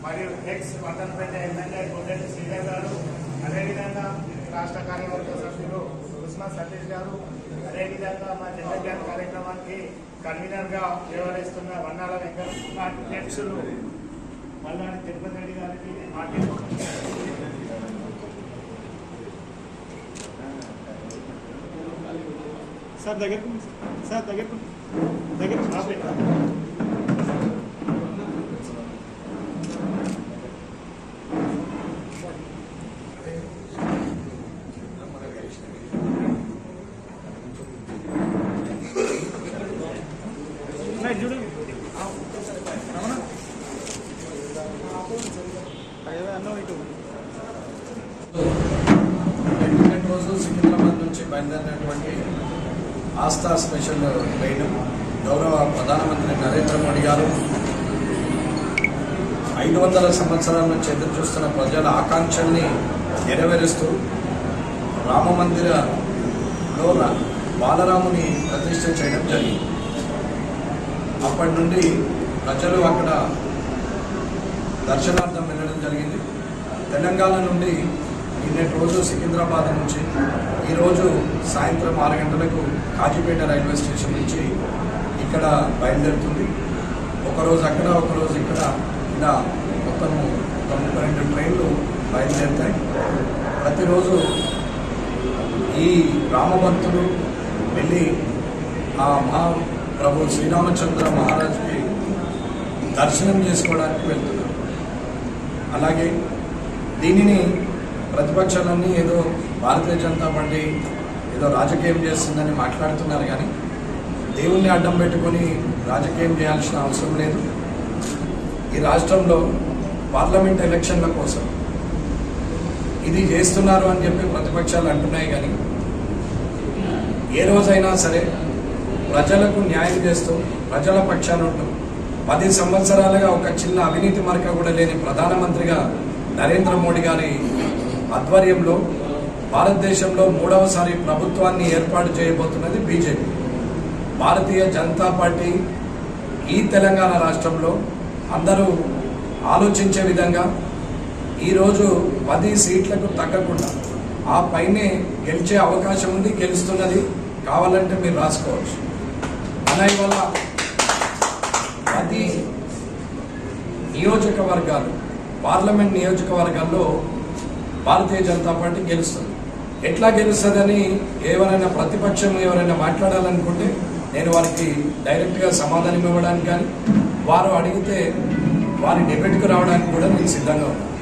మరియు X పట్టణపేట MLA కోటెటి Sridhar గారు, అదేవిధంగా రాష్ట్ర కార్యవర్గ సభ్యులు ఉస్మా సతీష్ గారు, అదేవిధంగా మా జనజ్ఞాన కార్యక్రమానికి కన్వీనర్గా వ్యవహరిస్తున్న వన్నాల వెంకట, మా అధ్యక్షులు మల్లాడి తిరుపతి రెడ్డి గారికి, సార్ దగ్గర చూడు రోజు సికింద్రాబాద్ నుంచి బయలుదేరినటువంటి ఆస్థా స్పెషల్ ట్రైన్ గౌరవ ప్రధానమంత్రి నరేంద్ర మోడీ గారు 500 సంవత్సరాల నుంచి ఎదురు చూస్తున్న ప్రజల ఆకాంక్షల్ని నెరవేరుస్తూ రామ మందిరలో బాలరాముని ప్రతిష్ఠ చేయడం జరిగింది. అప్పటి నుండి ప్రజలు అక్కడ దర్శనార్థం వెళ్ళడం జరిగింది. తెలంగాణ నుండి నిన్నటి రోజు సికింద్రాబాద్ నుంచి ఈరోజు సాయంత్రం 6 గంటలకు కాజీపేట రైల్వే స్టేషన్ నుంచి ఇక్కడ బయలుదేరుతుంది. ఒకరోజు అక్కడ, ఒకరోజు ఇక్కడ, ఇలా మొత్తము 32 ట్రైన్లు బయలుదేరుతాయి. ప్రతిరోజు ఈ రామభక్తులు వెళ్ళి ఆ మహాప్రభు శ్రీరామచంద్ర మహారాజుకి దర్శనం చేసుకోవడానికి వెళ్తున్నారు. అలాగే దీనిని ప్రతిపక్షాలన్నీ ఏదో భారతీయ జనతా పార్టీ ఏదో రాజకీయం చేస్తుందని మాట్లాడుతున్నారు, కానీ దేవుణ్ణి అడ్డం పెట్టుకొని రాజకీయం చేయాల్సిన అవసరం లేదు. ఈ రాష్ట్రంలో పార్లమెంట్ ఎలక్షన్ల కోసం ఇది చేస్తున్నారు అని చెప్పి ప్రతిపక్షాలు అంటున్నాయి, కానీ ఏ రోజైనా సరే ప్రజలకు న్యాయం చేస్తూ ప్రజల పక్షాన ఉంటూ 10 సంవత్సరాలుగా ఒక చిన్న అవినీతి మరక కూడా లేని ప్రధానమంత్రిగా నరేంద్ర మోడీ గారి ఆధ్వర్యంలో భారతదేశంలో 3వసారి ప్రభుత్వాన్ని ఏర్పాటు చేయబోతున్నది బీజేపీ. భారతీయ జనతా పార్టీ ఈ తెలంగాణ రాష్ట్రంలో అందరూ ఆలోచించే విధంగా ఈరోజు 10 సీట్లకు తగ్గకుండా ఆ పైనే గెలిచే అవకాశం ఉంది, గెలుస్తున్నది. కావాలంటే మీరు రాసుకోవచ్చు. అలా ఇవాళ 10 నియోజకవర్గాలు, పార్లమెంట్ నియోజకవర్గాల్లో భారతీయ జనతా పార్టీ గెలుస్తుంది. ఎట్లా గెలుస్తుందని ఎవరైనా ప్రతిపక్షం ఎవరైనా మాట్లాడాలనుకుంటే నేను వారికి డైరెక్ట్గా సమాధానం ఇవ్వడానికి కానీ వారు అడిగితే వారి డిబేట్కు రావడానికి కూడా నేను సిద్ధంగా ఉన్నాను.